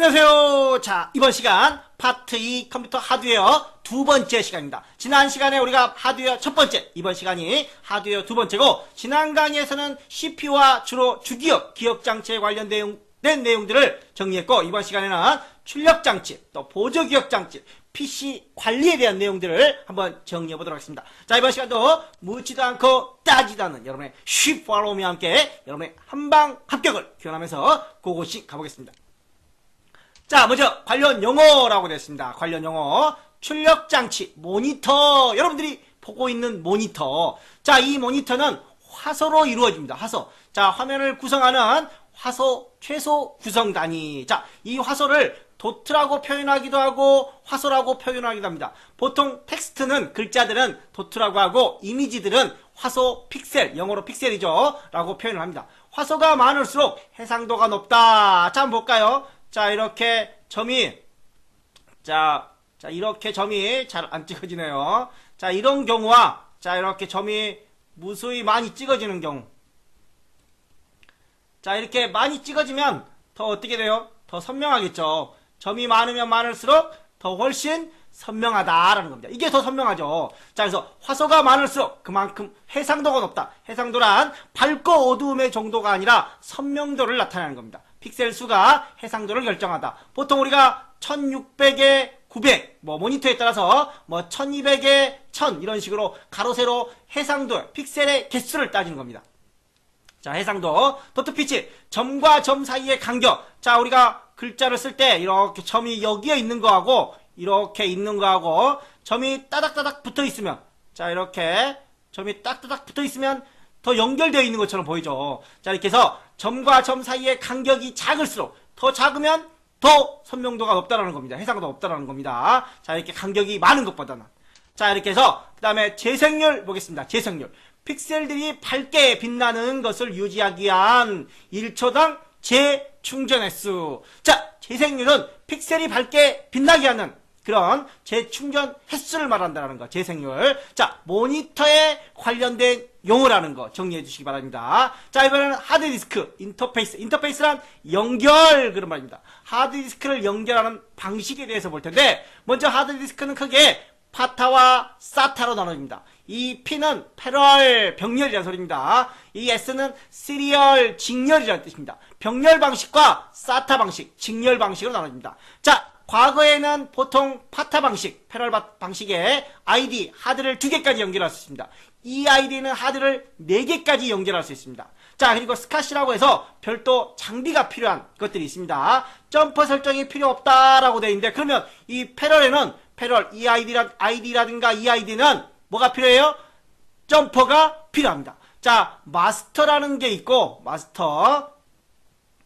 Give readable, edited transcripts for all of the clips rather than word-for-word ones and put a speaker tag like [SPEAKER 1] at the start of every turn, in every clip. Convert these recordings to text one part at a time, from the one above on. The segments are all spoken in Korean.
[SPEAKER 1] 안녕하세요. 자, 이번 시간 파트 2 컴퓨터 하드웨어 두 번째 시간입니다. 지난 시간에 우리가 하드웨어 첫 번째, 이번 시간이 하드웨어 두 번째고, 지난 강의에서는 CPU와 주로 주기억, 기억장치에 관련된 내용들을 정리했고, 이번 시간에는 출력장치, 또 보조기억장치, PC 관리에 대한 내용들을 한번 정리해 보도록 하겠습니다. 자, 이번 시간도 묻지도 않고 따지도 않는 여러분의 쉽 팔로우와 함께 여러분의 한방 합격을 기원하면서 고고씩 가보겠습니다. 자, 먼저 관련 용어라고 되어 있습니다. 관련 용어, 출력장치, 모니터, 여러분들이 보고 있는 모니터. 자, 이 모니터는 화소로 이루어집니다. 화소. 자, 화면을 구성하는 화소 최소 구성 단위. 자, 이 화소를 도트라고 표현하기도 하고 화소라고 표현하기도 합니다. 보통 텍스트는, 글자들은 도트라고 하고, 이미지들은 화소 픽셀, 영어로 픽셀이죠 라고 표현을 합니다. 화소가 많을수록 해상도가 높다. 자, 한번 볼까요? 자, 이렇게 점이, 이렇게 점이 잘 안 찍어지네요. 자, 이런 경우와, 자, 이렇게 점이 무수히 많이 찍어지는 경우. 자, 이렇게 많이 찍어지면 더 어떻게 돼요? 더 선명하겠죠. 점이 많으면 많을수록 더 훨씬 선명하다라는 겁니다. 이게 더 선명하죠. 자, 그래서 화소가 많을수록 그만큼 해상도가 높다. 해상도란 밝고 어두움의 정도가 아니라 선명도를 나타내는 겁니다. 픽셀 수가 해상도를 결정하다. 보통 우리가 1600에 900, 모니터에 따라서 1200에 1000 이런 식으로 가로 세로 해상도, 픽셀의 개수를 따지는 겁니다. 자, 해상도, 도트 피치, 점과 점 사이의 간격. 자, 우리가 글자를 쓸 때 이렇게 점이 여기에 있는 거하고 이렇게 있는 거하고 점이 따닥따닥 붙어 있으면, 자, 이렇게 점이 딱따닥 붙어 있으면 더 연결되어 있는 것처럼 보이죠. 자, 이렇게 해서 점과 점 사이의 간격이 작을수록, 더 작으면 더 선명도가 높다라는 겁니다. 해상도가 높다라는 겁니다. 자, 이렇게 간격이 많은 것보다는. 자, 이렇게 해서 그 다음에 재생률 보겠습니다. 재생률. 픽셀들이 밝게 빛나는 것을 유지하기 위한 1초당 재충전 횟수. 자, 재생률은 픽셀이 밝게 빛나게 하는 그런 재충전 횟수를 말한다는 거. 재생률. 자, 모니터에 관련된 용어라는 거 정리해 주시기 바랍니다. 자, 이번에는 하드디스크, 인터페이스. 인터페이스란 연결, 그런 말입니다. 하드디스크를 연결하는 방식에 대해서 볼 텐데, 먼저 하드디스크는 크게 파타와 사타로 나눠집니다. 이 P는 패럴, 병렬이라는 소리입니다. 이 S는 시리얼, 직렬이라는 뜻입니다. 병렬 방식과 사타 방식, 직렬 방식으로 나눠집니다. 자, 과거에는 보통 파타 방식, 패럴 방식에 ID, 하드를 2개까지 연결할 수 있습니다. 이 ID는 하드를 4개까지 연결할 수 있습니다. 자, 그리고 스카시라고 해서 별도 장비가 필요한 것들이 있습니다. 점퍼 설정이 필요 없다라고 되어 있는데, 그러면 이 패럴에는 패럴, 이 ID라든가 이 ID는 뭐가 필요해요? 점퍼가 필요합니다. 자, 마스터라는 게 있고, 마스터.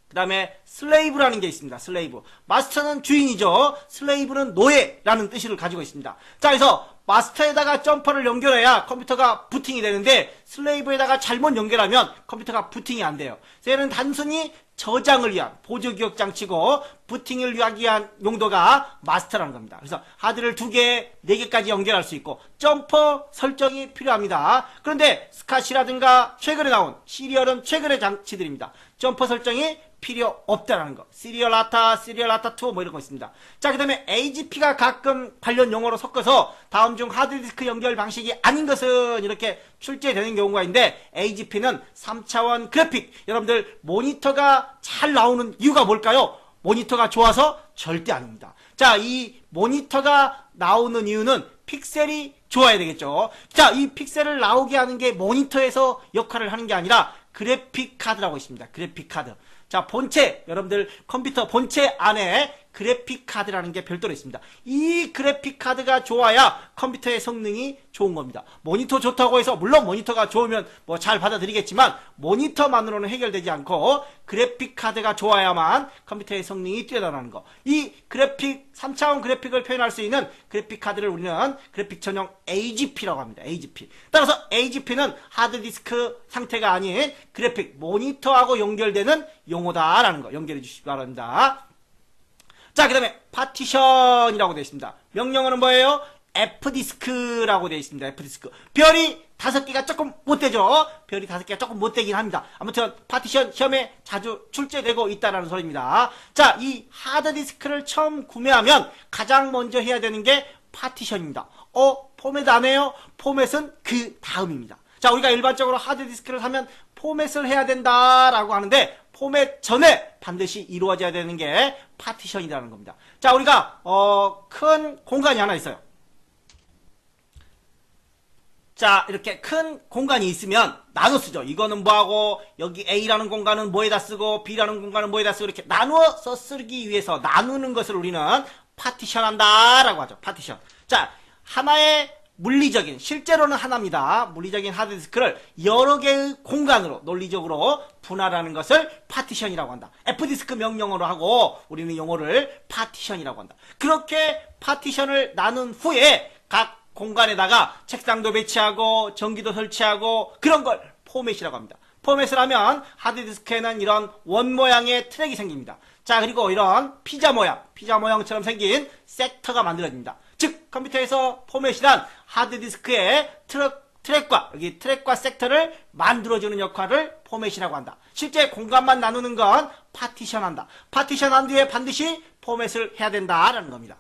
[SPEAKER 1] 그 다음에 슬레이브라는 게 있습니다. 슬레이브. 마스터는 주인이죠. 슬레이브는 노예라는 뜻을 가지고 있습니다. 자, 그래서 마스터에다가 점퍼를 연결해야 컴퓨터가 부팅이 되는데, 슬레이브에다가 잘못 연결하면 컴퓨터가 부팅이 안 돼요. 그래서 얘는 단순히 저장을 위한 보조기억 장치고, 부팅을 위한 용도가 마스터라는 겁니다. 그래서 하드를 2개, 4개까지 연결할 수 있고, 점퍼 설정이 필요합니다. 그런데 스카시라든가 최근에 나온 시리얼은 최근의 장치들입니다. 점퍼 설정이 필요 없다라는 거. 시리얼 아타, 시리얼 아타 2 뭐 이런 거 있습니다. 자, 그 다음에 AGP가 가끔 관련 용어로 섞어서 다음 중 하드디스크 연결 방식이 아닌 것은 이렇게 출제되는 경우가 있는데, AGP는 3차원 그래픽. 여러분들 모니터가 잘 나오는 이유가 뭘까요? 모니터가 좋아서? 절대 아닙니다. 자, 이 모니터가 나오는 이유는 픽셀이 좋아야 되겠죠. 자, 이 픽셀을 나오게 하는 게 모니터에서 역할을 하는 게 아니라 그래픽 카드라고 있습니다. 그래픽 카드. 자, 본체, 여러분들 컴퓨터 본체 안에 그래픽 카드라는 게 별도로 있습니다. 이 그래픽 카드가 좋아야 컴퓨터의 성능이 좋은 겁니다. 모니터 좋다고 해서, 물론 모니터가 좋으면 뭐 잘 받아들이겠지만, 모니터만으로는 해결되지 않고 그래픽 카드가 좋아야만 컴퓨터의 성능이 뛰어나는 거. 이 그래픽, 3차원 그래픽을 표현할 수 있는 그래픽 카드를 우리는 그래픽 전용 AGP라고 합니다. AGP. 따라서 AGP는 하드디스크 상태가 아닌 그래픽, 모니터하고 연결되는 용어다라는 거 연결해 주시기 바랍니다. 자, 그 다음에 파티션이라고 되어 있습니다. 명령어는 뭐예요? F디스크라고 되어 있습니다. F디스크. 별이 5개가 조금 못되죠. 별이 5개가 조금 못되긴 합니다. 아무튼 파티션 시험에 자주 출제되고 있다는 소리입니다. 자, 이 하드디스크를 처음 구매하면 가장 먼저 해야 되는 게 파티션입니다. 포맷 안 해요? 포맷은 그 다음입니다. 자, 우리가 일반적으로 하드디스크를 사면 포맷을 해야 된다라고 하는데 포맷 전에 반드시 이루어져야 되는 게 파티션이라는 겁니다. 자, 우리가 큰 공간이 하나 있어요. 자, 이렇게 큰 공간이 있으면 나눠 쓰죠. 이거는 뭐하고 여기 A라는 공간은 뭐에다 쓰고 B라는 공간은 뭐에다 쓰고 이렇게 나누어서 쓰기 위해서 나누는 것을 우리는 파티션 한다라고 하죠. 파티션. 자, 하나의 물리적인, 실제로는 하나입니다. 물리적인 하드디스크를 여러 개의 공간으로 논리적으로 분할하는 것을 파티션이라고 한다. F디스크 명령어로 하고 우리는 용어를 파티션이라고 한다. 그렇게 파티션을 나눈 후에 각 공간에다가 책상도 배치하고 전기도 설치하고 그런 걸 포맷이라고 합니다. 포맷을 하면 하드디스크에는 이런 원 모양의 트랙이 생깁니다. 자, 그리고 이런 피자 모양처럼 생긴 섹터가 만들어집니다. 즉 컴퓨터에서 포맷이란 하드디스크의 트랙과 섹터를 만들어주는 역할을 포맷이라고 한다. 실제 공간만 나누는 건 파티션한다. 파티션한 뒤에 반드시 포맷을 해야 된다라는 겁니다.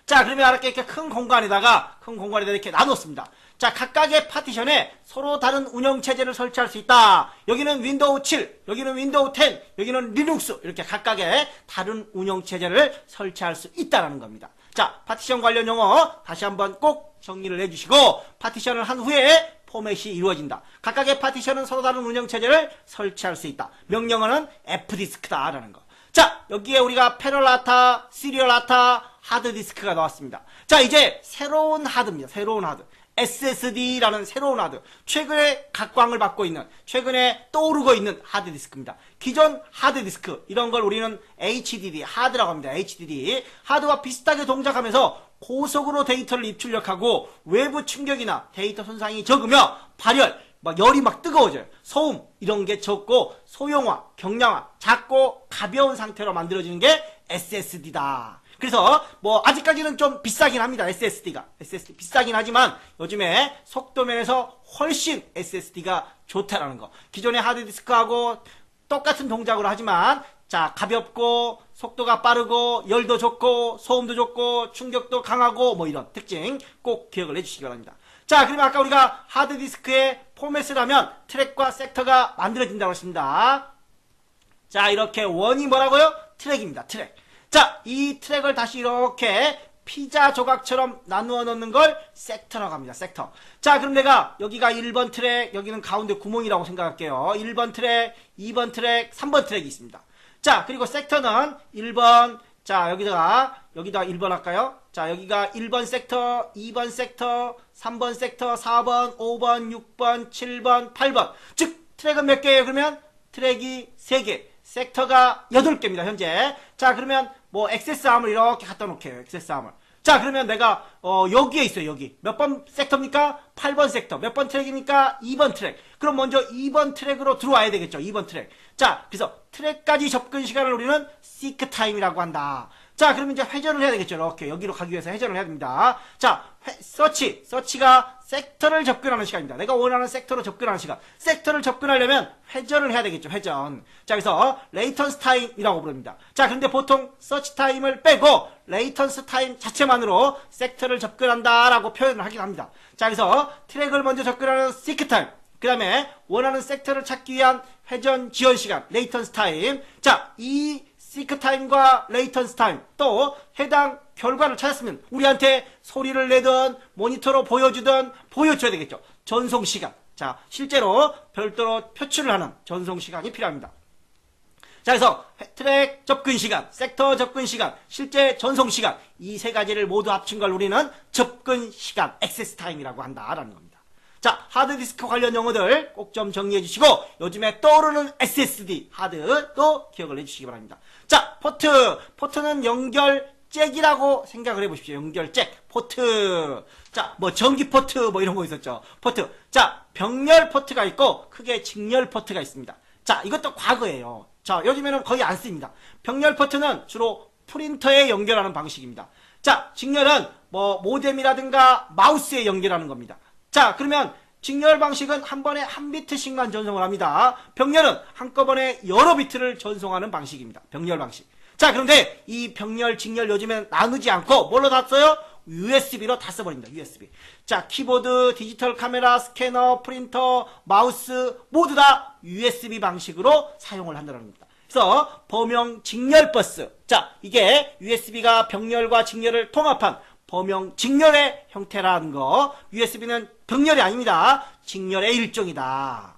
[SPEAKER 1] 자, 그러면 이렇게 큰 공간에다가 이렇게 나눴습니다. 자, 각각의 파티션에 서로 다른 운영체제를 설치할 수 있다. 여기는 윈도우 7, 여기는 윈도우 10, 여기는 리눅스, 이렇게 각각의 다른 운영체제를 설치할 수 있다는 겁니다. 자, 파티션 관련 용어 다시 한번 꼭 정리를 해주시고 파티션을 한 후에 포맷이 이루어진다. 각각의 파티션은 서로 다른 운영체제를 설치할 수 있다. 명령어는 F디스크다라는 거. 자, 여기에 우리가 패럴라타, 시리얼라타, 하드디스크가 나왔습니다. 자, 이제 새로운 하드입니다. 새로운 하드. SSD라는 새로운 하드. 최근에 각광을 받고 있는, 최근에 떠오르고 있는 하드디스크입니다. 기존 하드디스크, 이런 걸 우리는 HDD, 하드라고 합니다. HDD. 하드와 비슷하게 동작하면서 고속으로 데이터를 입출력하고 외부 충격이나 데이터 손상이 적으며 발열, 열이 뜨거워져요. 소음, 이런 게 적고 소형화, 경량화, 작고 가벼운 상태로 만들어지는 게 SSD다. 그래서 아직까지는 좀 비싸긴 합니다. SSD가. SSD 비싸긴 하지만 요즘에 속도면에서 훨씬 SSD가 좋다라는 거. 기존의 하드디스크하고 똑같은 동작으로 하지만 자, 가볍고 속도가 빠르고 열도 좋고 소음도 좋고 충격도 강하고 이런 특징 꼭 기억을 해주시기 바랍니다. 자, 그러면 아까 우리가 하드디스크에 포맷을 하면 트랙과 섹터가 만들어진다고 했습니다. 자, 이렇게 원이 뭐라고요? 트랙입니다. 트랙. 자, 이 트랙을 다시 이렇게 피자 조각처럼 나누어 놓는 걸 섹터라고 합니다. 섹터. 자, 그럼 내가 여기가 1번 트랙, 여기는 가운데 구멍이라고 생각할게요. 1번 트랙, 2번 트랙, 3번 트랙이 있습니다. 자, 그리고 섹터는 1번, 자, 여기다 1번 할까요? 자, 여기가 1번 섹터, 2번 섹터, 3번 섹터, 4번, 5번, 6번, 7번, 8번. 즉, 트랙은 몇 개예요? 그러면 트랙이 3개. 섹터가 8개입니다, 현재. 자, 그러면 액세스함을 이렇게 갖다 놓게요, 액세스함을. 자, 그러면 내가, 여기에 있어요, 여기. 몇 번 섹터입니까? 8번 섹터. 몇 번 트랙입니까? 2번 트랙. 그럼 먼저 2번 트랙으로 들어와야 되겠죠, 2번 트랙. 자, 그래서 트랙까지 접근 시간을 우리는 시크 타임이라고 한다. 자, 그러면 이제 회전을 해야 되겠죠, 이렇게. 여기로 가기 위해서 회전을 해야 됩니다. 자, 서치가 섹터를 접근하는 시간입니다. 내가 원하는 섹터로 접근하는 시간. 섹터를 접근하려면 회전을 해야 되겠죠, 회전. 자, 그래서 레이턴스 타임이라고 부릅니다. 자, 그런데 보통 서치 타임을 빼고 레이턴스 타임 자체만으로 섹터를 접근한다라고 표현을 하긴 합니다. 자, 그래서 트랙을 먼저 접근하는 시크 타임. 그 다음에 원하는 섹터를 찾기 위한 회전 지연 시간, 레이턴스 타임. 자, 이 시크 타임과 레이턴스 타임 또 해당 결과를 찾았으면 우리한테 소리를 내든 모니터로 보여주든 보여줘야 되겠죠. 전송 시간. 자, 실제로 별도로 표출을 하는 전송 시간이 필요합니다. 자, 그래서 트랙 접근 시간, 섹터 접근 시간, 실제 전송 시간 이 세 가지를 모두 합친 걸 우리는 접근 시간, 액세스 타임이라고 한다라는 겁니다. 자, 하드디스크 관련 용어들 꼭 좀 정리해 주시고 요즘에 떠오르는 SSD 하드도 기억을 해주시기 바랍니다. 자, 포트는 연결잭이라고 생각을 해보십시오. 연결잭, 포트. 자, 전기 포트 이런 거 있었죠. 포트. 자, 병렬 포트가 있고 크게 직렬 포트가 있습니다. 자, 이것도 과거예요. 자, 요즘에는 거의 안 씁니다. 병렬 포트는 주로 프린터에 연결하는 방식입니다. 자, 직렬은 모뎀이라든가 마우스에 연결하는 겁니다. 자, 그러면 직렬 방식은 한 번에 한 비트씩만 전송을 합니다. 병렬은 한꺼번에 여러 비트를 전송하는 방식입니다. 병렬 방식. 자, 그런데 이 병렬, 직렬 요즘엔 나누지 않고 뭘로 다 써요? USB로 다 써버립니다. USB. 자, 키보드, 디지털 카메라, 스캐너, 프린터, 마우스 모두 다 USB 방식으로 사용을 한다는 겁니다. 그래서 범용 직렬 버스. 자, 이게 USB가 병렬과 직렬을 통합한 범용 직렬의 형태라는 거. USB는 병렬이 아닙니다. 직렬의 일종이다.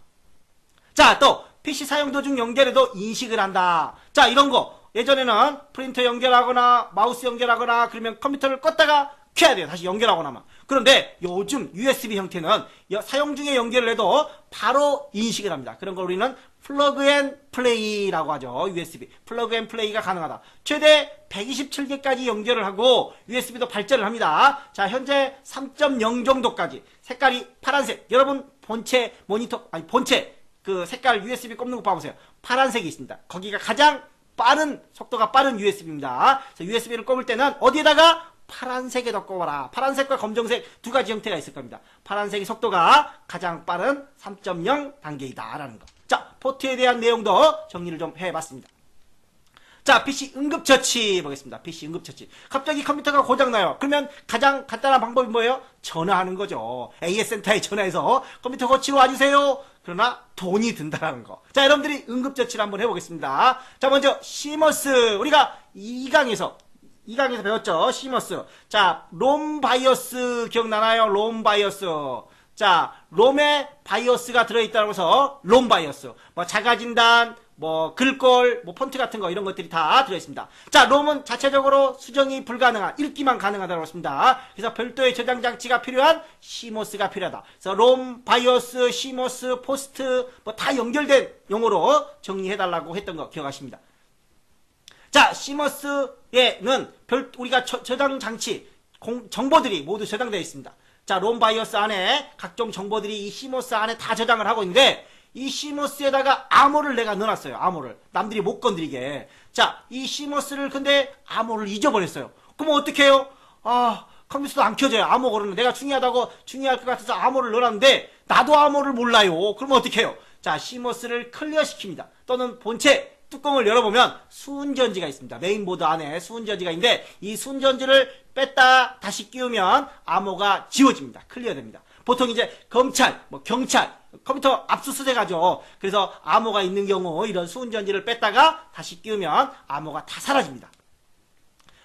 [SPEAKER 1] 자, 또 PC 사용 도중 연결에도 인식을 한다. 자, 이런 거 예전에는 프린터 연결하거나 마우스 연결하거나 그러면 컴퓨터를 껐다가 켜야 돼요. 다시 연결하고 나면. 그런데 요즘 USB 형태는 사용 중에 연결을 해도 바로 인식을 합니다. 그런 걸 우리는 플러그 앤 플레이라고 하죠. USB. 플러그 앤 플레이가 가능하다. 최대 127개까지 연결을 하고 USB도 발전을 합니다. 자, 현재 3.0 정도까지 색깔이 파란색. 여러분 본체 모니터 아니 본체 그 색깔 USB 꼽는 거 봐보세요. 파란색이 있습니다. 거기가 가장 빠른 속도가 빠른 USB입니다. 그래서 USB를 꼽을 때는 어디에다가 파란색에다 꼽아라. 파란색과 검정색 두 가지 형태가 있을 겁니다. 파란색의 속도가 가장 빠른 3.0 단계이다 라는 거. 자, 포트에 대한 내용도 정리를 좀 해봤습니다. 자, PC 응급처치 보겠습니다. PC 응급처치. 갑자기 컴퓨터가 고장나요. 그러면 가장 간단한 방법이 뭐예요? 전화하는 거죠. AS센터에 전화해서 컴퓨터 고치러 와주세요. 그러나 돈이 든다라는 거. 자, 여러분들이 응급처치를 한번 해보겠습니다. 자, 먼저 시머스. 우리가 2강에서 배웠죠. 시머스. 자, 롬 바이오스 기억나나요? 롬 바이오스. 자, 롬에 바이오스가 들어있다고 해서 롬 바이오스. 뭐 자가진단, 뭐 글꼴, 뭐 폰트 같은 거 이런 것들이 다 들어있습니다. 자, 롬은 자체적으로 수정이 불가능한, 읽기만 가능하다고 했습니다. 그래서 별도의 저장 장치가 필요한 시모스가 필요하다. 그래서 롬, 바이오스, 시모스, 포스트 뭐 다 연결된 용어로 정리해달라고 했던 거 기억하십니다. 자, 시머스에는 우리가 저장 장치, 정보들이 모두 저장되어 있습니다. 자, 롬 바이오스 안에 각종 정보들이 이 시머스 안에 다 저장을 하고 있는데, 이 시머스에다가 암호를 내가 넣어놨어요. 암호를. 남들이 못 건드리게. 자, 이 시머스를 근데 암호를 잊어버렸어요. 그럼 어떻게 해요? 아, 컴퓨터도 안 켜져요. 암호 걸으면 내가 중요할 것 같아서 암호를 넣어놨는데, 나도 암호를 몰라요. 그러면 어떻게 해요? 자, 시머스를 클리어 시킵니다. 또는 본체, 뚜껑을 열어보면 수은전지가 있습니다. 메인보드 안에 수은전지가 있는데 이 수은전지를 뺐다 다시 끼우면 암호가 지워집니다. 클리어됩니다. 보통 이제 검찰, 뭐 경찰, 컴퓨터 압수수색하죠. 그래서 암호가 있는 경우 이런 수은전지를 뺐다가 다시 끼우면 암호가 다 사라집니다.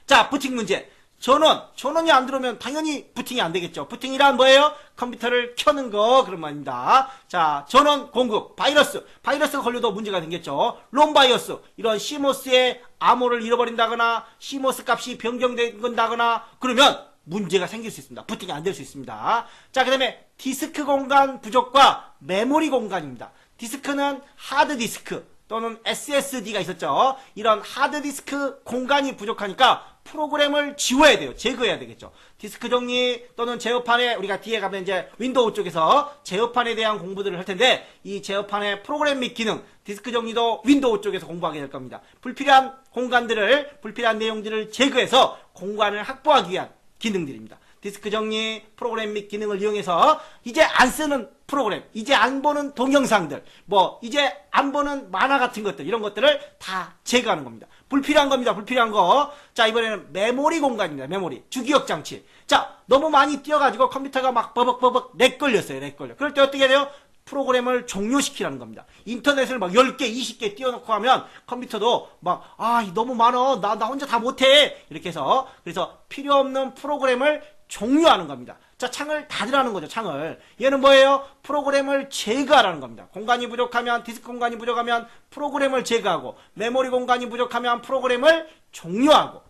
[SPEAKER 1] 자, 부팅 문제. 전원이 안 들어오면 당연히 부팅이 안 되겠죠. 부팅이란 뭐예요? 컴퓨터를 켜는 거 그런 말입니다. 자, 전원 공급, 바이러스가 걸려도 문제가 생겼죠. 롬 바이오스, 이런 시모스의 암호를 잃어버린다거나 시모스 값이 변경된다거나 그러면 문제가 생길 수 있습니다. 부팅이 안 될 수 있습니다. 자, 그 다음에 디스크 공간 부족과 메모리 공간입니다. 디스크는 하드디스크 또는 SSD가 있었죠. 이런 하드디스크 공간이 부족하니까 프로그램을 지워야 돼요. 제거해야 되겠죠. 디스크 정리 또는 제어판에 우리가 뒤에 가면 이제 윈도우 쪽에서 제어판에 대한 공부들을 할 텐데 이 제어판의 프로그램 및 기능, 디스크 정리도 윈도우 쪽에서 공부하게 될 겁니다. 불필요한 내용들을 제거해서 공간을 확보하기 위한 기능들입니다. 디스크 정리, 프로그램 및 기능을 이용해서 이제 안 쓰는 프로그램, 이제 안 보는 동영상들, 뭐 이제 안 보는 만화 같은 것들 이런 것들을 다 제거하는 겁니다. 불필요한 겁니다. 불필요한 거. 자, 이번에는 메모리 공간입니다. 메모리, 주기억 장치. 자, 너무 많이 뛰어가지고 컴퓨터가 막 버벅버벅 렉 걸렸어요. 그럴 때 어떻게 해야 돼요? 프로그램을 종료시키라는 겁니다. 인터넷을 막 10개, 20개 띄워놓고 하면 컴퓨터도 막, 너무 많어. 나 혼자 다 못해. 이렇게 해서, 그래서 필요 없는 프로그램을 종료하는 겁니다. 자, 창을 닫으라는 거죠, 창을. 얘는 뭐예요? 프로그램을 제거하라는 겁니다. 공간이 부족하면, 디스크 공간이 부족하면 프로그램을 제거하고, 메모리 공간이 부족하면 프로그램을 종료하고.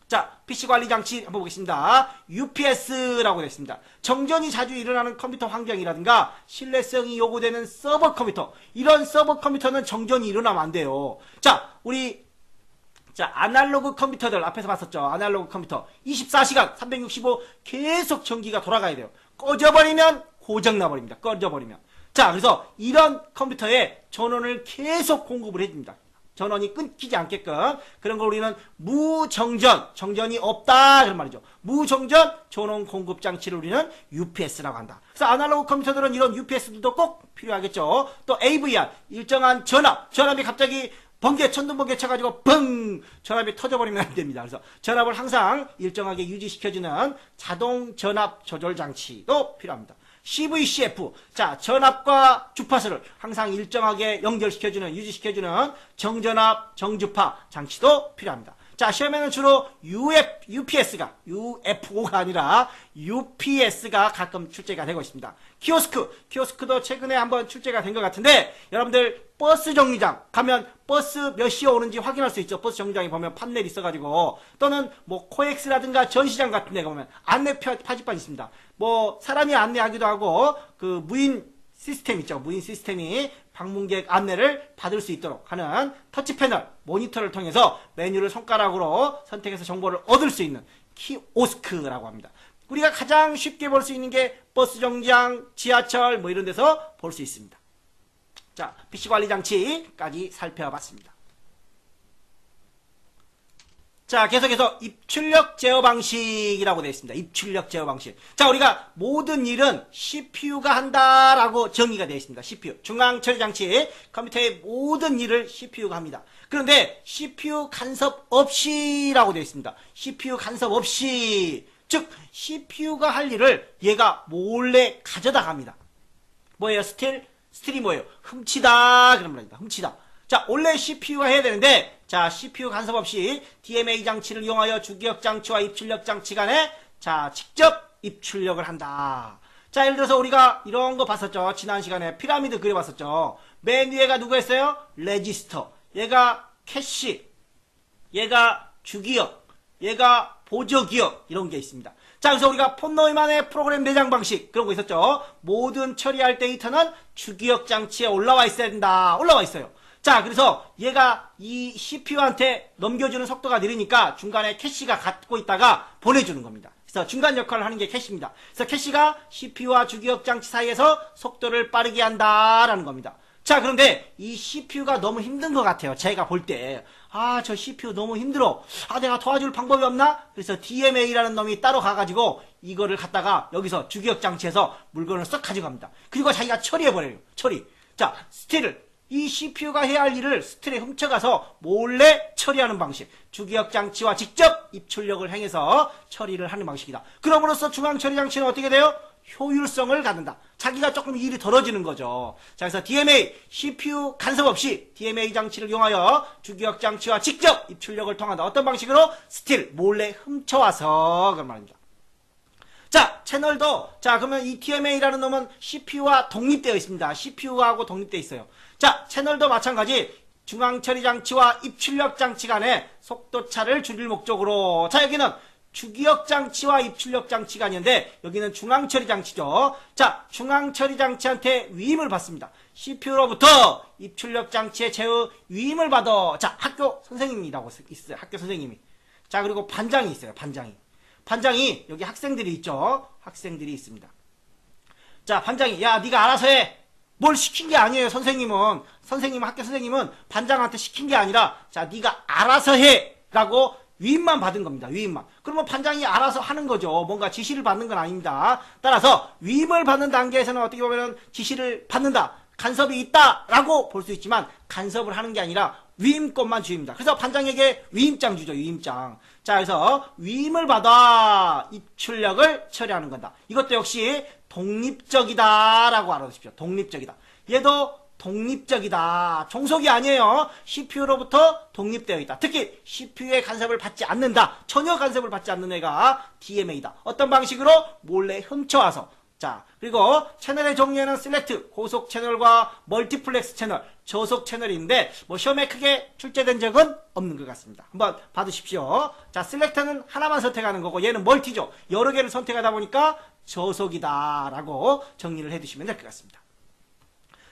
[SPEAKER 1] 자, PC 관리 장치 한번 보겠습니다. UPS라고 되어 있습니다. 정전이 자주 일어나는 컴퓨터 환경이라든가 신뢰성이 요구되는 서버 컴퓨터. 이런 서버 컴퓨터는 정전이 일어나면 안 돼요. 자, 아날로그 컴퓨터들 앞에서 봤었죠. 아날로그 컴퓨터 24시간 365 계속 전기가 돌아가야 돼요. 꺼져버리면 고장나버립니다. 꺼져버리면. 자, 그래서 이런 컴퓨터에 전원을 계속 공급을 해줍니다. 전원이 끊기지 않게끔 그런 걸 우리는 무정전, 정전이 없다 그런 말이죠. 무정전 전원 공급 장치를 우리는 UPS라고 한다. 그래서 아날로그 컴퓨터들은 이런 UPS들도 꼭 필요하겠죠. 또 AVR, 일정한 전압이 갑자기 천둥 번개 쳐가지고 뻥 전압이 터져버리면 안 됩니다. 그래서 전압을 항상 일정하게 유지시켜주는 자동 전압 조절 장치도 필요합니다. CVCF, 자, 전압과 주파수를 항상 일정하게 연결시켜주는, 유지시켜주는 정전압, 정주파 장치도 필요합니다. 자, 시험에는 주로 UFO가 아니라 UPS가 가끔 출제가 되고 있습니다. 키오스크도 최근에 한번 출제가 된 것 같은데, 여러분들 버스 정류장 가면 버스 몇 시에 오는지 확인할 수 있죠. 버스 정류장에 보면 판넬이 있어가지고, 또는 뭐 코엑스라든가 전시장 같은 데 가면 안내 표지판 있습니다. 뭐 사람이 안내하기도 하고, 그 무인 시스템 있죠. 무인 시스템이 방문객 안내를 받을 수 있도록 하는 터치 패널, 모니터를 통해서 메뉴를 손가락으로 선택해서 정보를 얻을 수 있는 키오스크라고 합니다. 우리가 가장 쉽게 볼 수 있는 게 버스 정류장, 지하철 뭐 이런 데서 볼 수 있습니다. 자, PC 관리 장치까지 살펴봤습니다. 자, 계속해서 입출력 제어 방식이라고 되어 있습니다. 입출력 제어 방식. 자, 우리가 모든 일은 CPU가 한다라고 정의가 되어 있습니다. CPU, 중앙 처리 장치, 컴퓨터의 모든 일을 CPU가 합니다. 그런데 CPU 간섭 없이라고 되어 있습니다. CPU 간섭 없이, 즉 CPU가 할 일을 얘가 몰래 가져다 갑니다. 뭐예요? 스틸이 뭐예요? 훔치다 그런 말입니다. 훔치다. 자, 원래 CPU가 해야 되는데, 자, CPU 간섭 없이 DMA 장치를 이용하여 주기억 장치와 입출력 장치 간에, 자, 직접 입출력을 한다. 자, 예를 들어서 우리가 이런 거 봤었죠. 지난 시간에 피라미드 그려봤었죠. 맨 위에가 누구였어요? 레지스터. 얘가 캐시. 얘가 주기억. 얘가 보조기억. 이런 게 있습니다. 자, 그래서 우리가 폰노이만의 프로그램 내장 방식 그런 거 있었죠. 모든 처리할 데이터는 주기억 장치에 올라와 있어야 된다. 올라와 있어요. 자, 그래서 얘가 이 CPU한테 넘겨주는 속도가 느리니까 중간에 캐시가 갖고 있다가 보내주는 겁니다. 그래서 중간 역할을 하는 게 캐시입니다. 그래서 캐시가 CPU와 주기억 장치 사이에서 속도를 빠르게 한다라는 겁니다. 자, 그런데 이 CPU가 너무 힘든 것 같아요. 제가 볼 때. 아, 저 CPU 너무 힘들어. 아, 내가 도와줄 방법이 없나? 그래서 DMA라는 놈이 따로 가가지고 이거를 갖다가 여기서 주기억 장치에서 물건을 썩 가져갑니다. 그리고 자기가 처리해버려요. 처리. 자, 이 CPU가 해야 할 일을 스틸에 훔쳐가서 몰래 처리하는 방식. 주기억 장치와 직접 입출력을 행해서 처리를 하는 방식이다. 그럼으로써 중앙 처리 장치는 어떻게 돼요? 효율성을 갖는다. 자기가 조금 일이 덜어지는 거죠. 자, 그래서 DMA, CPU 간섭 없이 DMA 장치를 이용하여 주기억 장치와 직접 입출력을 통한다. 어떤 방식으로? 스틸, 몰래 훔쳐와서 그런 말입니다. 자, 채널도, 자, 그러면 이 DMA라는 놈은 CPU와 독립되어 있습니다. CPU하고 독립되어 있어요. 자, 채널도 마찬가지 중앙 처리 장치와 입출력 장치 간의 속도차를 줄일 목적으로, 자, 여기는 주기억 장치와 입출력 장치가 아닌데 여기는 중앙 처리 장치죠. 자, 중앙 처리 장치한테 위임을 받습니다. CPU로부터 입출력 장치의 제어 위임을 받아. 자, 학교 선생님이라고 있어요. 학교 선생님이. 자, 그리고 반장이 있어요. 반장이 여기 학생들이 있죠. 학생들이 있습니다. 자, 반장이, 야, 네가 알아서 해. 뭘 시킨 게 아니에요. 학교 선생님은 반장한테 시킨 게 아니라, 자, 네가 알아서 해 라고 위임만 받은 겁니다. 위임만. 그러면 반장이 알아서 하는 거죠. 뭔가 지시를 받는 건 아닙니다. 따라서 위임을 받는 단계에서는 어떻게 보면 지시를 받는다. 간섭이 있다 라고 볼 수 있지만 간섭을 하는 게 아니라 위임권만 주입니다. 그래서 반장에게 위임장 주죠. 위임장. 자, 그래서 위임을 받아 입출력을 처리하는 거다. 이것도 역시 독립적이다 라고 알아두십시오. 독립적이다. 얘도 독립적이다. 종속이 아니에요. CPU로부터 독립되어 있다. 특히 CPU의 간섭을 받지 않는다. 전혀 간섭을 받지 않는 애가 DMA다. 어떤 방식으로? 몰래 훔쳐와서. 자, 그리고 채널의 종류에는 셀렉트, 고속 채널과 멀티플렉스 채널, 저속 채널이 있는데 뭐 시험에 크게 출제된 적은 없는 것 같습니다. 한번 봐두십시오. 자, 셀렉트는 하나만 선택하는 거고 얘는 멀티죠. 여러 개를 선택하다 보니까 저속이다 라고 정리를 해두시면 될 것 같습니다.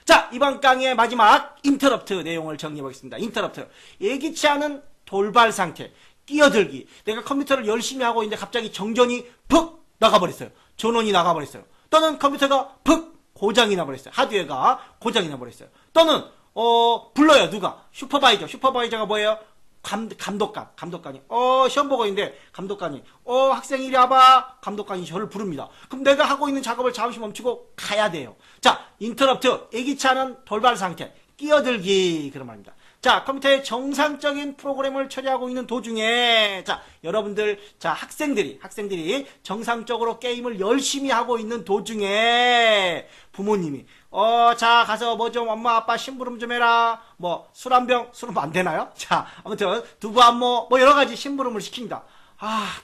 [SPEAKER 1] 자, 이번 강의의 마지막 인터럽트 내용을 정리해 보겠습니다. 인터럽트. 예기치 않은 돌발 상태, 끼어들기. 내가 컴퓨터를 열심히 하고 있는데 갑자기 정전이 푹 나가버렸어요. 전원이 나가버렸어요. 또는 컴퓨터가 푹 고장이 나버렸어요. 하드웨어가 고장이 나버렸어요. 또는 불러요. 누가? 슈퍼바이저가 뭐예요? 감독관이. 시험 보고 있는데, 감독관이. 학생 이리 와봐. 감독관이 저를 부릅니다. 그럼 내가 하고 있는 작업을 잠시 멈추고 가야 돼요. 자, 인터럽트. 예기치 않은 돌발 상태. 끼어들기. 그런 말입니다. 자, 컴퓨터의 정상적인 프로그램을 처리하고 있는 도중에, 자, 여러분들, 자, 학생들이 정상적으로 게임을 열심히 하고 있는 도중에, 부모님이, 자, 가서 뭐 좀 엄마, 아빠 심부름 좀 해라. 뭐, 술은 안 되나요? 자, 아무튼, 두부 안모, 뭐 여러 가지 심부름을 시킵니다.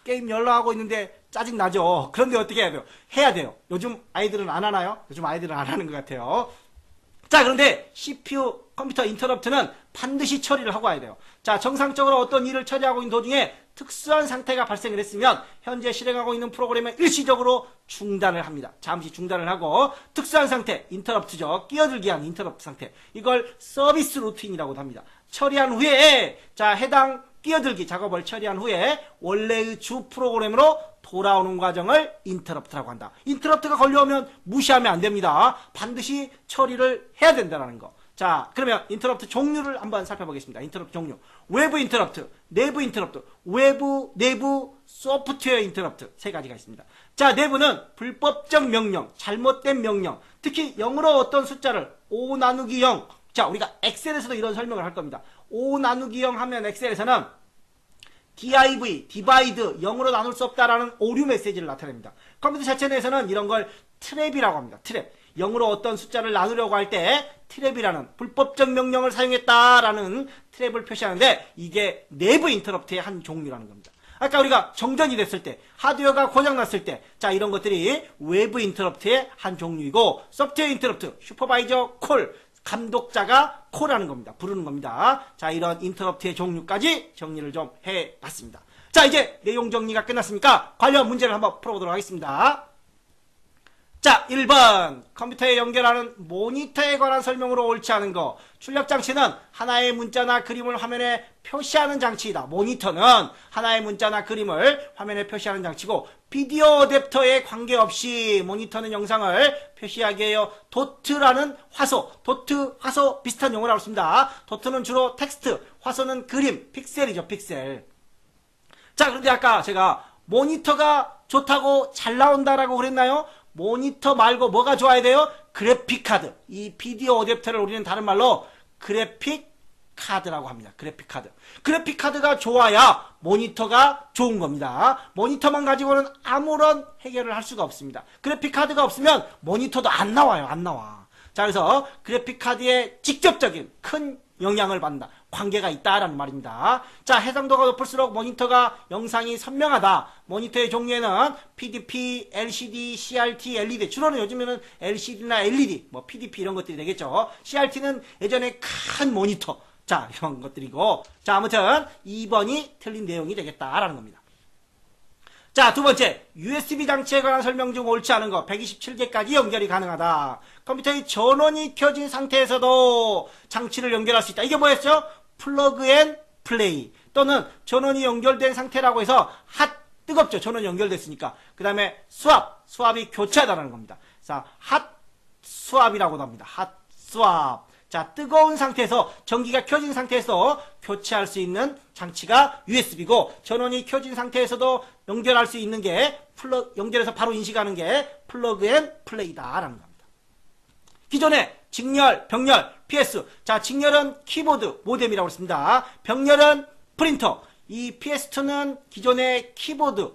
[SPEAKER 1] 게임 열라하고 있는데 짜증나죠? 그런데 어떻게 해야 돼요? 해야 돼요. 요즘 아이들은 안 하나요? 요즘 아이들은 안 하는 것 같아요. 자, 그런데 CPU 컴퓨터 인터럽트는 반드시 처리를 하고 와야 돼요. 자, 정상적으로 어떤 일을 처리하고 있는 도중에 특수한 상태가 발생을 했으면 현재 실행하고 있는 프로그램을 일시적으로 중단을 합니다. 잠시 중단을 하고 특수한 상태, 인터럽트죠. 끼어들기 한 인터럽트 상태. 이걸 서비스 루틴이라고도 합니다. 처리한 후에 자, 해당 끼어들기 작업을 처리한 후에 원래의 주 프로그램으로 돌아오는 과정을 인터럽트라고 한다. 인터럽트가 걸려오면 무시하면 안 됩니다. 반드시 처리를 해야 된다는 거. 자, 그러면 인터럽트 종류를 한번 살펴보겠습니다. 인터럽트 종류. 외부 인터럽트, 내부 인터럽트, 외부, 내부, 소프트웨어 인터럽트 세 가지가 있습니다. 자, 내부는 불법적 명령, 잘못된 명령, 특히 0으로 어떤 숫자를 5 나누기 0. 자, 우리가 엑셀에서도 이런 설명을 할 겁니다. 5 나누기 0 하면 엑셀에서는 div, divide, 0으로 나눌 수 없다라는 오류 메시지를 나타냅니다. 컴퓨터 자체 내에서는 이런 걸 트랩이라고 합니다. 트랩. 0으로 어떤 숫자를 나누려고 할 때 트랩이라는 불법적 명령을 사용했다라는 트랩을 표시하는데 이게 내부 인터럽트의 한 종류라는 겁니다. 아까 우리가 정전이 됐을 때, 하드웨어가 고장났을 때, 자, 이런 것들이 외부 인터럽트의 한 종류이고, 소프트웨어 인터럽트, 슈퍼바이저 콜, 감독자가 콜하는 겁니다. 부르는 겁니다. 자, 이런 인터럽트의 종류까지 정리를 좀 해봤습니다. 자, 이제 내용 정리가 끝났으니까 관련 문제를 한번 풀어보도록 하겠습니다. 자, 1번 컴퓨터에 연결하는 모니터에 관한 설명으로 옳지 않은 거. 출력장치는 하나의 문자나 그림을 화면에 표시하는 장치이다. 모니터는 하나의 문자나 그림을 화면에 표시하는 장치고 비디오 어댑터에 관계없이 모니터는 영상을 표시하기 위하여 도트라는 화소, 도트, 화소 비슷한 용어라고 씁니다. 도트는 주로 텍스트, 화소는 그림, 픽셀이죠, 픽셀. 자, 그런데 아까 제가 모니터가 좋다고 잘 나온다라고 그랬나요? 모니터 말고 뭐가 좋아야 돼요? 그래픽 카드. 이 비디오 어댑터를 우리는 다른 말로 그래픽 카드라고 합니다. 그래픽 카드. 그래픽 카드가 좋아야 모니터가 좋은 겁니다. 모니터만 가지고는 아무런 해결을 할 수가 없습니다. 그래픽 카드가 없으면 모니터도 안 나와요. 안 나와. 자, 그래서 그래픽 카드에 직접적인 큰 영향을 받는다. 관계가 있다라는 말입니다. 자, 해상도가 높을수록 모니터가 영상이 선명하다. 모니터의 종류에는 PDP, LCD, CRT, LED. 주로는 요즘에는 LCD나 LED, 뭐 PDP 이런 것들이 되겠죠. CRT는 예전에 큰 모니터. 자, 이런 것들이고. 자, 아무튼 2번이 틀린 내용이 되겠다라는 겁니다. 자, 두 번째, USB 장치에 관한 설명 중 옳지 않은 거. 127개까지 연결이 가능하다. 컴퓨터의 전원이 켜진 상태에서도 장치를 연결할 수 있다. 이게 뭐였죠? 플러그 앤 플레이. 또는 전원이 연결된 상태라고 해서 핫, 뜨겁죠. 전원이 연결됐으니까. 그 다음에 수압이 교차하다는 겁니다. 자, 핫 수압이라고도 합니다. 핫 수압. 자, 뜨거운 상태에서 전기가 켜진 상태에서 교체할 수 있는 장치가 USB고 전원이 켜진 상태에서도 연결할 수 있는 게 연결해서 바로 인식하는 게 플러그 앤 플레이다라는 겁니다. 기존에 직렬, 병렬, PS. 자, 직렬은 키보드, 모뎀이라고 했습니다. 병렬은 프린터. 이 PS2는 기존의 키보드,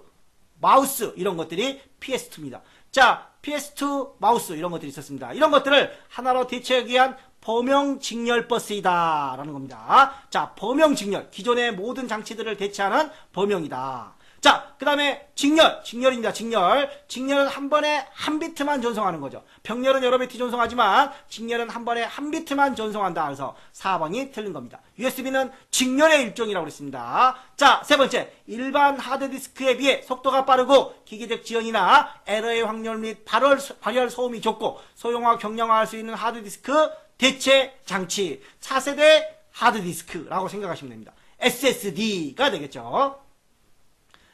[SPEAKER 1] 마우스 이런 것들이 PS2입니다. 자, PS2 마우스 이런 것들이 있었습니다. 이런 것들을 하나로 대체하기 위한 범용 직렬 버스이다 라는 겁니다. 자, 범용 직렬. 기존의 모든 장치들을 대체하는 범용이다. 자, 그 다음에 직렬입니다. 직렬은 한 번에 한 비트만 전송하는 거죠. 병렬은 여러 비트 전송하지만 직렬은 한 번에 한 비트만 전송한다. 그래서 4번이 틀린 겁니다. USB는 직렬의 일종이라고 그랬습니다. 자, 세 번째, 일반 하드디스크에 비해 속도가 빠르고 기계적 지연이나 에러의 확률 및 발열 소음이 적고 소형화 경량화할 수 있는 하드디스크 대체 장치 4세대 하드디스크라고 생각하시면 됩니다. SSD가 되겠죠.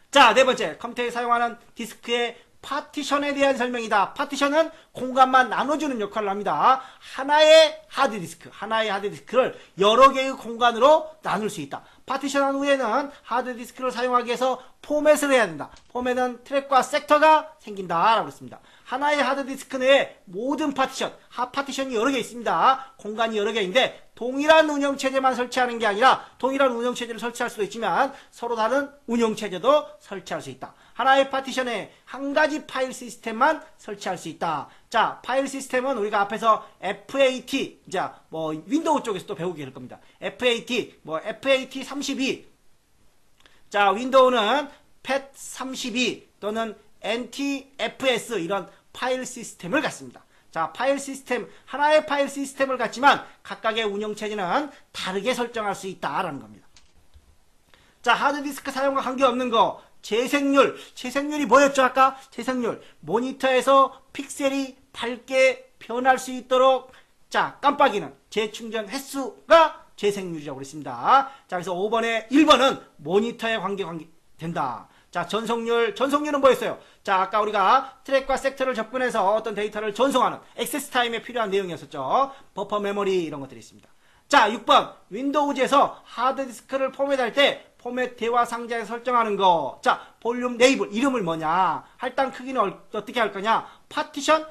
[SPEAKER 1] 자, 네 번째, 컴퓨터에 사용하는 디스크의 파티션에 대한 설명이다. 파티션은 공간만 나눠주는 역할을 합니다. 하나의 하드디스크를 여러 개의 공간으로 나눌 수 있다. 파티션한 후에는 하드디스크를 사용하기 위해서 포맷을 해야 된다. 포맷은 트랙과 섹터가 생긴다라고 했습니다. 하나의 하드디스크 내에 모든 파티션이 여러 개 있습니다. 공간이 여러 개인데 동일한 운영체제만 설치하는 게 아니라 동일한 운영체제를 설치할 수도 있지만 서로 다른 운영체제도 설치할 수 있다. 하나의 파티션에 한 가지 파일 시스템만 설치할 수 있다. 자, 파일 시스템은 우리가 앞에서 FAT, 윈도우 쪽에서 또 배우게 될 겁니다. FAT, FAT32. 자, 윈도우는 FAT32 또는 NTFS 이런 파일 시스템을 갖습니다. 자, 하나의 파일 시스템을 갖지만 각각의 운영체제는 다르게 설정할 수 있다라는 겁니다. 자, 하드디스크 사용과 관계없는 거, 재생률이 뭐였죠, 아까? 재생률. 모니터에서 픽셀이 밝게 변할 수 있도록, 자, 깜빡이는 재충전 횟수가 재생률이라고 그랬습니다. 자, 그래서 1번은 모니터에 된다. 자, 전송률은 뭐였어요? 자, 아까 우리가 트랙과 섹터를 접근해서 어떤 데이터를 전송하는 액세스 타임에 필요한 내용이었었죠. 버퍼 메모리 이런 것들이 있습니다. 자, 6번. 윈도우즈에서 하드디스크를 포맷할 때 포맷 대화 상자에 설정하는 거. 자, 볼륨 레이블 이름을 뭐냐? 할당 크기는 어떻게 할 거냐? 파티션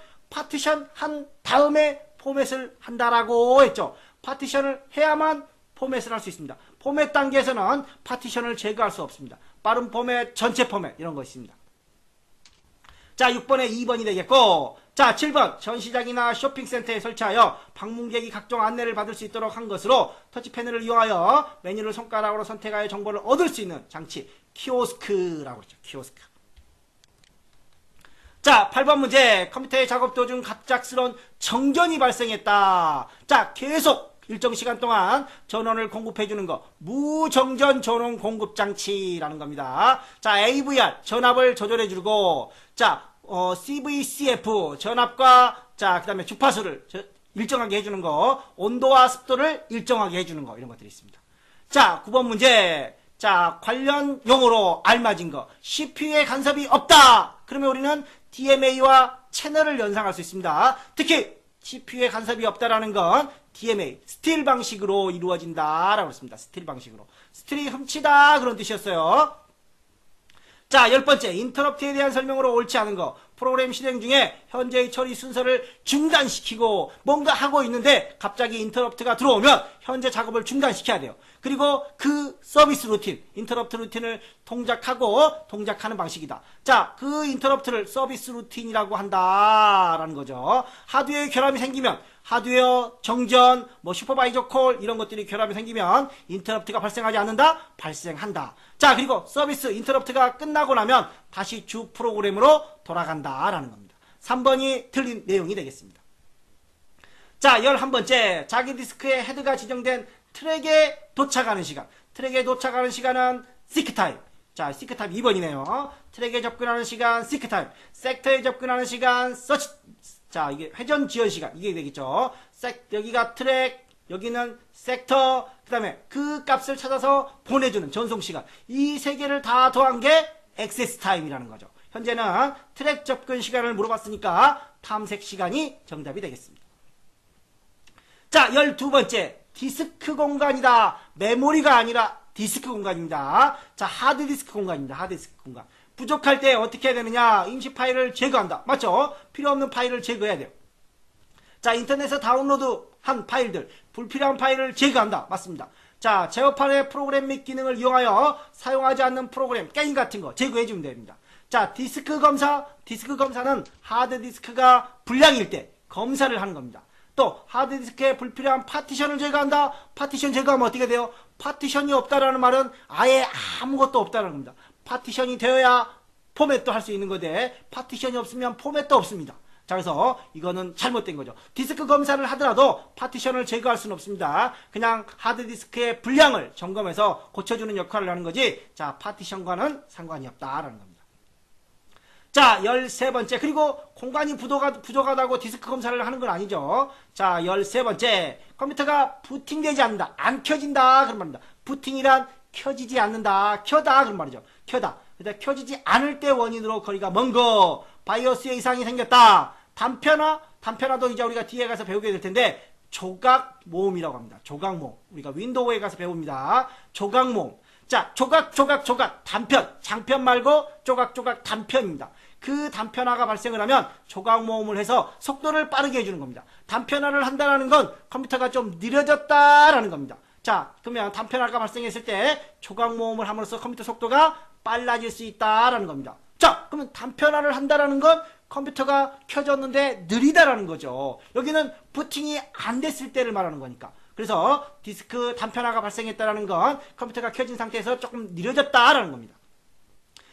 [SPEAKER 1] 한 다음에 포맷을 한다라고 했죠. 파티션을 해야만 포맷을 할 수 있습니다. 포맷 단계에서는 파티션을 제거할 수 없습니다. 빠른 포맷, 전체 포맷 이런 거 있습니다. 자, 6번에 2번이 되겠고, 자, 7번 전시장이나 쇼핑센터에 설치하여 방문객이 각종 안내를 받을 수 있도록 한 것으로 터치 패널을 이용하여 메뉴를 손가락으로 선택하여 정보를 얻을 수 있는 장치, 키오스크라고 그러죠. 키오스크. 자, 8번 문제. 컴퓨터의 작업 도중 갑작스러운 정전이 발생했다. 자, 계속 일정 시간 동안 전원을 공급해주는 거, 무정전 전원 공급 장치라는 겁니다. 자, AVR 전압을 조절해주고, 자, CVCF 전압과 자, 그다음에 주파수를 일정하게 해주는 거, 온도와 습도를 일정하게 해주는 거, 이런 것들이 있습니다. 자, 9번 문제. 자, 관련 용어로 알맞은 거, CPU에 간섭이 없다. 그러면 우리는 DMA와 채널을 연상할 수 있습니다. 특히 CPU에 간섭이 없다라는 건 DMA, 스틸 방식으로 이루어진다라고 했습니다. 스틸 방식으로. 스틸이 훔치다 그런 뜻이었어요. 자, 10번째. 인터럽트에 대한 설명으로 옳지 않은 거. 프로그램 실행 중에 현재의 처리 순서를 중단시키고 뭔가 하고 있는데 갑자기 인터럽트가 들어오면 현재 작업을 중단시켜야 돼요. 그리고 그 서비스 루틴, 인터럽트 루틴을 동작하는 방식이다. 자, 그 인터럽트를 서비스 루틴이라고 한다라는 거죠. 하드웨어 결함이 생기면 하드웨어 정전, 슈퍼바이저 콜 이런 것들이 결함이 생기면 인터럽트가 발생하지 않는다? 발생한다. 자, 그리고 서비스 인터럽트가 끝나고 나면 다시 주 프로그램으로 돌아간다라는 겁니다. 3번이 틀린 내용이 되겠습니다. 자, 11번째. 자기 디스크에 헤드가 지정된 트랙에 도착하는 시간. 트랙에 도착하는 시간은 시크타임. 자, 시크타임 2번이네요. 트랙에 접근하는 시간 시크타임. 섹터에 접근하는 시간 서치. 자, 이게 회전 지연 시간. 이게 되겠죠. 여기가 트랙, 여기는 섹터, 그 다음에 그 값을 찾아서 보내주는 전송 시간. 이 세 개를 다 더한 게 액세스 타임이라는 거죠. 현재는 트랙 접근 시간을 물어봤으니까 탐색 시간이 정답이 되겠습니다. 자, 12번째. 디스크 공간이다. 메모리가 아니라 디스크 공간입니다. 자, 하드디스크 공간입니다. 하드디스크 공간. 부족할 때 어떻게 해야 되느냐? 임시 파일을 제거한다. 맞죠? 필요 없는 파일을 제거해야 돼요. 자, 인터넷에서 다운로드한 파일들, 불필요한 파일을 제거한다. 맞습니다. 자, 제어판의 프로그램 및 기능을 이용하여 사용하지 않는 프로그램, 게임 같은 거 제거해주면 됩니다. 자, 디스크 검사는 하드디스크가 불량일 때 검사를 하는 겁니다. 또 하드디스크에 불필요한 파티션을 제거한다. 파티션 제거하면 어떻게 돼요? 파티션이 없다라는 말은 아예 아무것도 없다는 겁니다. 파티션이 되어야 포맷도 할 수 있는 건데 파티션이 없으면 포맷도 없습니다. 자, 그래서 이거는 잘못된 거죠. 디스크 검사를 하더라도 파티션을 제거할 수는 없습니다. 그냥 하드디스크의 불량을 점검해서 고쳐주는 역할을 하는 거지, 자, 파티션과는 상관이 없다라는 겁니다. 자, 13번째. 그리고 공간이 부족하다고 디스크 검사를 하는 건 아니죠. 자, 13번째. 컴퓨터가 부팅되지 않는다. 안 켜진다. 그런 말입니다. 부팅이란 켜지지 않는다. 켜다. 그런 말이죠. 켜다. 근데 켜지지 않을 때 원인으로 거리가 먼 거. 바이오스에 이상이 생겼다. 단편화도 이제 우리가 뒤에 가서 배우게 될 텐데 조각 모음이라고 합니다. 조각 모음. 우리가 윈도우에 가서 배웁니다. 조각 모음. 자, 조각 단편. 장편 말고 조각 단편입니다. 그 단편화가 발생을 하면 조각 모음을 해서 속도를 빠르게 해주는 겁니다. 단편화를 한다는 건 컴퓨터가 좀 느려졌다라는 겁니다. 자, 그러면 단편화가 발생했을 때 조각 모음을 함으로써 컴퓨터 속도가 빨라질 수 있다라는 겁니다. 자, 그러면 단편화를 한다는 건 컴퓨터가 켜졌는데 느리다라는 거죠. 여기는 부팅이 안 됐을 때를 말하는 거니까. 그래서 디스크 단편화가 발생했다는 건 컴퓨터가 켜진 상태에서 조금 느려졌다라는 겁니다.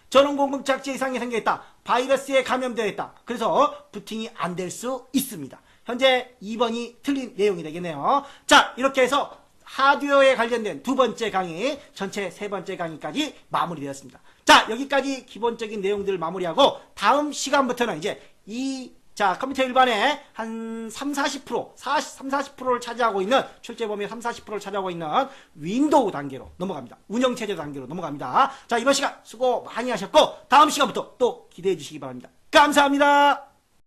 [SPEAKER 1] 전원 공급장치 이상이 생겨있다. 바이러스에 감염되어 있다. 그래서 부팅이 안 될 수 있습니다. 현재 2번이 틀린 내용이 되겠네요. 자, 이렇게 해서 하드웨어에 관련된 두 번째 강의, 전체 세 번째 강의까지 마무리되었습니다. 자, 여기까지 기본적인 내용들을 마무리하고 다음 시간부터는 이제 컴퓨터 일반에 한 40%를 차지하고 있는, 출제 범위의 40%를 차지하고 있는 윈도우 단계로 넘어갑니다. 운영체제 단계로 넘어갑니다. 자, 이번 시간 수고 많이 하셨고, 다음 시간부터 또 기대해 주시기 바랍니다. 감사합니다.